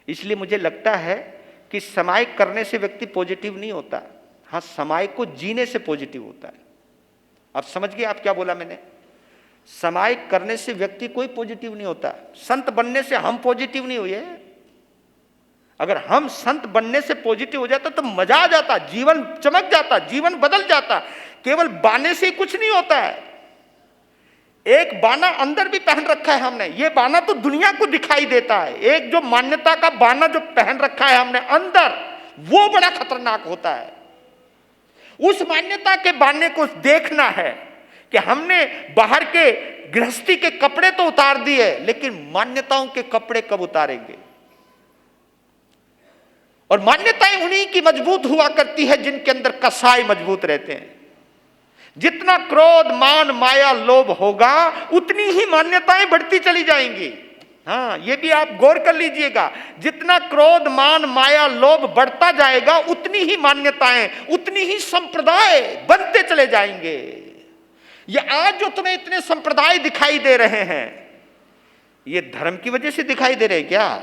इसलिए मुझे लगता है कि सामायिक करने से व्यक्ति पॉजिटिव नहीं होता, हाँ सामायिक को जीने से पॉजिटिव होता है। अब समझ गए आप क्या बोला मैंने? सामायिक करने से व्यक्ति कोई पॉजिटिव नहीं होता। संत बनने से हम पॉजिटिव नहीं हुए। अगर हम संत बनने से पॉजिटिव हो जाता तो मजा आ जाता, जीवन चमक जाता, जीवन बदल जाता। केवल बाने से ही कुछ नहीं होता है। एक बाना अंदर भी पहन रखा है हमने, ये बाना तो दुनिया को दिखाई देता है। एक जो मान्यता का बाना जो पहन रखा है हमने अंदर, वो बड़ा खतरनाक होता है। उस मान्यता के बाने को देखना है कि हमने बाहर के गृहस्थी के कपड़े तो उतार दिए, लेकिन मान्यताओं के कपड़े कब उतारेंगे? और मान्यताएं उन्हीं की मजबूत हुआ करती है जिनके अंदर कसाई मजबूत रहते हैं। जितना क्रोध मान माया लोभ होगा उतनी ही मान्यताएं बढ़ती चली जाएंगी। हाँ, ये भी आप गौर कर लीजिएगा। जितना क्रोध मान माया लोभ बढ़ता जाएगा उतनी ही मान्यताएं, उतनी ही संप्रदाय बनते चले जाएंगे। ये आज जो तुम्हें इतने संप्रदाय दिखाई दे रहे हैं, ये धर्म की वजह से दिखाई दे रहे हैं क्या?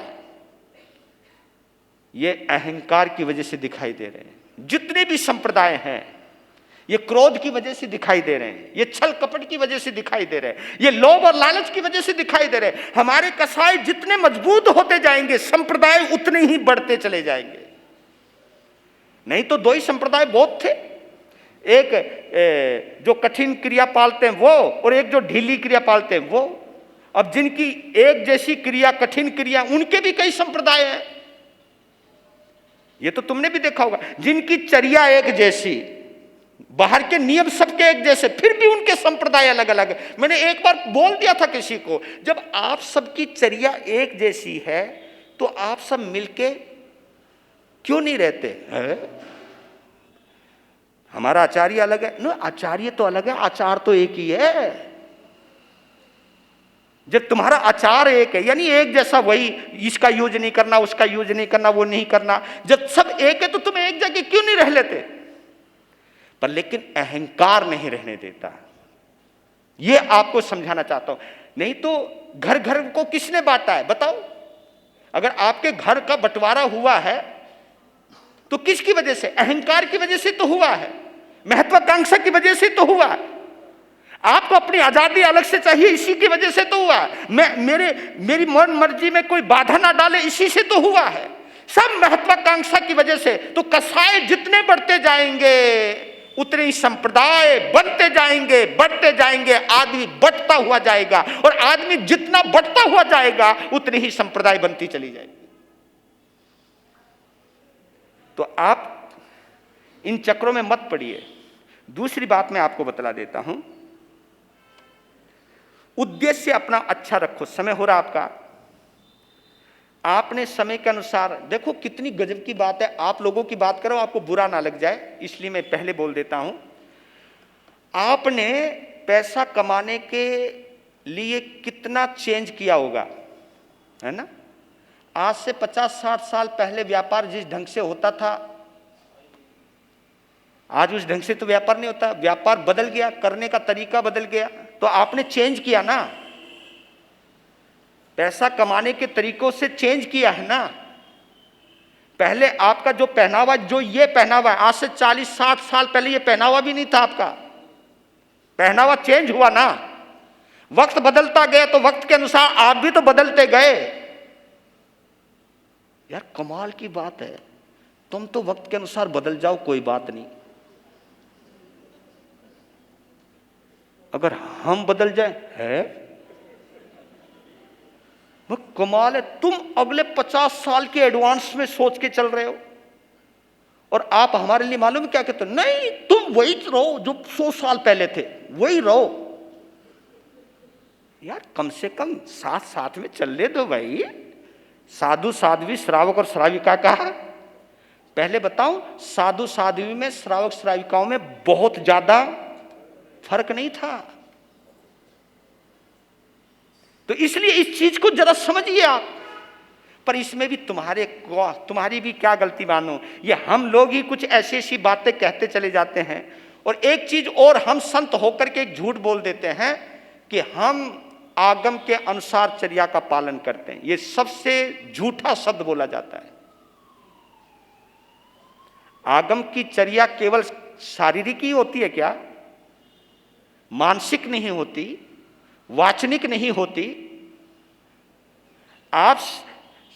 ये अहंकार की वजह से दिखाई दे रहे हैं। जितने भी संप्रदाय हैं ये क्रोध की वजह से दिखाई दे रहे हैं, ये छल कपट की वजह से दिखाई दे रहे हैं, ये लोभ और लालच की वजह से दिखाई दे रहे हैं। हमारे कसाई जितने मजबूत होते जाएंगे संप्रदाय उतने ही बढ़ते चले जाएंगे। नहीं तो दो ही संप्रदाय बहुत थे, एक जो कठिन क्रिया पालते हैं वो, और एक जो ढीली क्रिया पालते हैं वो। अब जिनकी एक जैसी क्रिया कठिन क्रिया, उनके भी कई संप्रदाय हैं। ये तो तुमने भी देखा होगा। जिनकी चर्या एक जैसी, बाहर के नियम सबके एक जैसे, फिर भी उनके संप्रदाय अलग अलग है। मैंने एक बार बोल दिया था किसी को, जब आप सबकी चर्या एक जैसी है तो आप सब मिलके क्यों नहीं रहते हैं? हमारा आचार्य अलग है ना, आचार्य तो अलग है, आचार तो एक ही है। जब तुम्हारा आचार एक है, यानी एक जैसा, वही इसका यूज नहीं करना, उसका यूज नहीं करना, वो नहीं करना, जब सब एक है तो तुम एक जगह क्यों नहीं रह लेते? पर लेकिन अहंकार नहीं रहने देता। ये आपको समझाना चाहता हूं। नहीं तो घर घर को किसने बांटा है बताओ? अगर आपके घर का बंटवारा हुआ है तो किसकी वजह से? अहंकार की वजह से तो हुआ है, महत्वाकांक्षा की वजह से तो हुआ है। आपको अपनी आजादी अलग से चाहिए, इसी की वजह से तो हुआ है। मेरी मन मर्जी में कोई बाधा ना डाले, इसी से तो हुआ है। सब महत्वाकांक्षा की वजह से। तो कसाई जितने बढ़ते जाएंगे उतने ही संप्रदाय बनते जाएंगे, बढ़ते जाएंगे। आदमी बढ़ता हुआ जाएगा, और आदमी जितना बढ़ता हुआ जाएगा उतनी ही संप्रदाय बनती चली जाएगी। तो आप इन चक्रों में मत पड़िए। दूसरी बात मैं आपको बतला देता हूं, उद्देश्य अपना अच्छा रखो। समय हो रहा आपका, आपने समय के अनुसार देखो। कितनी गजब की बात है, आप लोगों की बात करो, आपको बुरा ना लग जाए, इसलिए मैं पहले बोल देता हूं। आपने पैसा कमाने के लिए कितना चेंज किया होगा, है ना? आज से 50-60 साल पहले व्यापार जिस ढंग से होता था, आज उस ढंग से तो व्यापार नहीं होता। व्यापार बदल गया, करने का तरीका बदल गया, तो आपने चेंज किया ना। पैसा कमाने के तरीकों से चेंज किया है ना। पहले आपका जो पहनावा, जो ये पहनावा है, आज से 40-60 साल पहले ये पहनावा भी नहीं था आपका। पहनावा चेंज हुआ ना। वक्त बदलता गया तो वक्त के अनुसार आप भी तो बदलते गए। यार कमाल की बात है, तुम तो वक्त के अनुसार बदल जाओ, कोई बात नहीं। अगर हम बदल जाए है वो कमाल है। तुम अगले 50 साल के एडवांस में सोच के चल रहे हो, और आप हमारे लिए मालूम क्या कहते हो? नहीं, तुम वही रहो जो 100 साल पहले थे, वही रहो। यार कम से कम साथ साथ में चलने दो भाई। साधु साध्वी, श्रावक और श्राविका कहा। पहले बताऊं, साधु साध्वी में, श्रावक श्राविकाओं में बहुत ज्यादा फर्क नहीं था। तो इसलिए इस चीज को जरा समझिए आप। पर इसमें भी तुम्हारी भी क्या गलती मानो, ये हम लोग ही कुछ ऐसी ऐसी बातें कहते चले जाते हैं। और एक चीज और, हम संत होकर के एक झूठ बोल देते हैं कि हम आगम के अनुसार चर्या का पालन करते हैं। यह सबसे झूठा शब्द बोला जाता है। आगम की चर्या केवल शारीरिक ही होती है क्या? मानसिक नहीं होती, वाचनिक नहीं होती। आप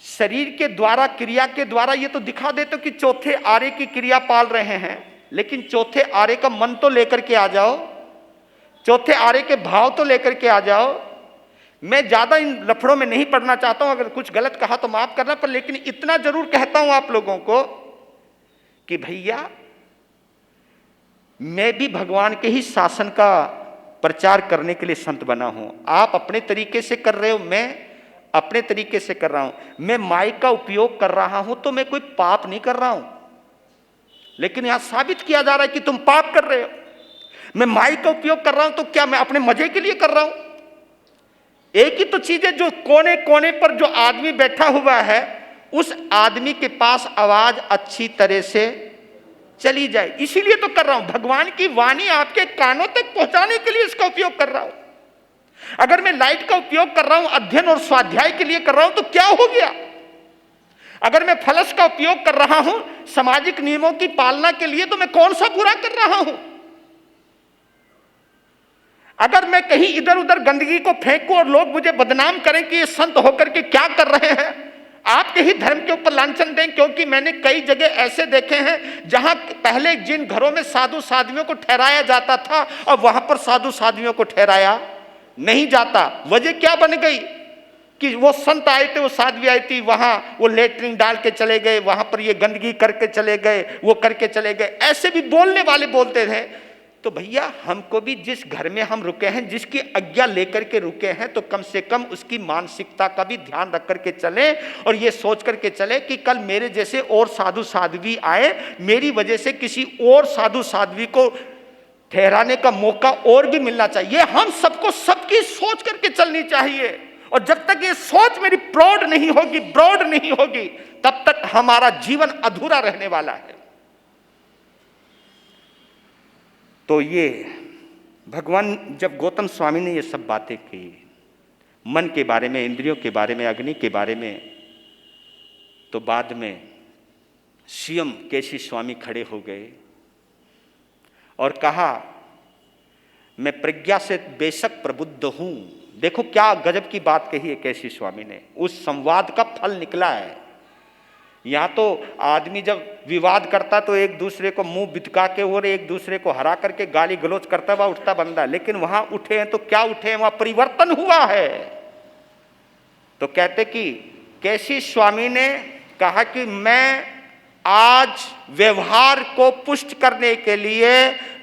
शरीर के द्वारा, क्रिया के द्वारा ये तो दिखा देते हो कि चौथे आरे की क्रिया पाल रहे हैं, लेकिन चौथे आरे का मन तो लेकर के आ जाओ, चौथे आरे के भाव तो लेकर के आ जाओ। मैं ज्यादा इन लफड़ों में नहीं पढ़ना चाहता हूं, अगर कुछ गलत कहा तो माफ करना, पर लेकिन इतना जरूर कहता हूं आप लोगों को कि भैया मैं भी भगवान के ही शासन का प्रचार करने के लिए संत बना हूं। आप अपने तरीके से कर रहे हो, मैं अपने तरीके से कर रहा हूं। मैं माइक का उपयोग कर रहा हूं तो मैं कोई पाप नहीं कर रहा हूं, लेकिन यहां साबित किया जा रहा है कि तुम पाप कर रहे हो। मैं माइक का उपयोग कर रहा हूं तो क्या मैं अपने मजे के लिए कर रहा हूं? एक ही तो चीज है, जो कोने कोने पर जो आदमी बैठा हुआ है उस आदमी के पास आवाज अच्छी तरह से चली जाए, इसीलिए तो कर रहा हूं। भगवान की वाणी आपके कानों तक पहुंचाने के लिए इसका उपयोग कर रहा हूं। अगर मैं लाइट का उपयोग कर रहा हूं अध्ययन और स्वाध्याय के लिए कर रहा हूं तो क्या हो गया? अगर मैं फलस का उपयोग कर रहा हूं सामाजिक नियमों की पालना के लिए तो मैं कौन सा बुरा कर रहा हूं? अगर मैं कहीं इधर उधर गंदगी को फेंकूं और लोग मुझे बदनाम करें कि ये संत होकर के क्या कर रहे हैं, आपके ही धर्म के ऊपर लांछन दें, क्योंकि मैंने कई जगह ऐसे देखे हैं जहां पहले जिन घरों में साधु साध्वियों को ठहराया जाता था और वहां पर साधु साध्वियों को ठहराया नहीं जाता। वजह क्या बन गई कि वो संत आए थे, वो साध्वी आई थी, वहां वो लेटरिन डाल के चले गए, वहां पर ये गंदगी करके चले गए, वो करके चले गए। ऐसे भी बोलने वाले बोलते थे। तो भैया हमको भी जिस घर में हम रुके हैं, जिसकी आज्ञा लेकर के रुके हैं, तो कम से कम उसकी मानसिकता का भी ध्यान रख करके चले और ये सोच करके चले कि कल मेरे जैसे और साधु साध्वी आए, मेरी वजह से किसी और साधु साध्वी को ठहराने का मौका और भी मिलना चाहिए। हम सबको सबकी सोच करके चलनी चाहिए, और जब तक ये सोच मेरी प्रौढ़ नहीं होगी, ब्रॉड नहीं होगी, तब तक हमारा जीवन अधूरा रहने वाला है। तो ये भगवान जब गौतम स्वामी ने ये सब बातें की, मन के बारे में, इंद्रियों के बारे में, अग्नि के बारे में, तो बाद में स्वयं केसी स्वामी खड़े हो गए और कहा मैं प्रज्ञा से बेशक प्रबुद्ध हूं। देखो क्या गजब की बात कही है केसी स्वामी ने, उस संवाद का फल निकला है। यहां तो आदमी जब विवाद करता तो एक दूसरे को मुंह बितका के और एक दूसरे को हरा करके गाली गलौज करता हुआ उठता बंदा, लेकिन वहां उठे हैं तो क्या उठे हैं, वहां परिवर्तन हुआ है। तो कहते कि केसी स्वामी ने कहा कि मैं आज व्यवहार को पुष्ट करने के लिए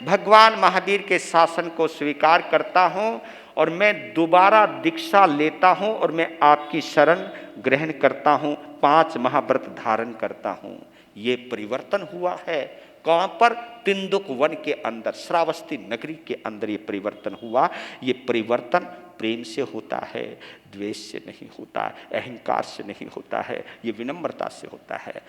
भगवान महावीर के शासन को स्वीकार करता हूं और मैं दोबारा दीक्षा लेता हूं और मैं आपकी शरण ग्रहण करता हूं, 5 महाव्रत धारण करता हूं। ये परिवर्तन हुआ है। कहां पर? तिंदुक वन के अंदर, श्रावस्ती नगरी के अंदर ये परिवर्तन हुआ। ये परिवर्तन प्रेम से होता है, द्वेष से नहीं होता, अहंकार से नहीं होता है, ये विनम्रता से होता है।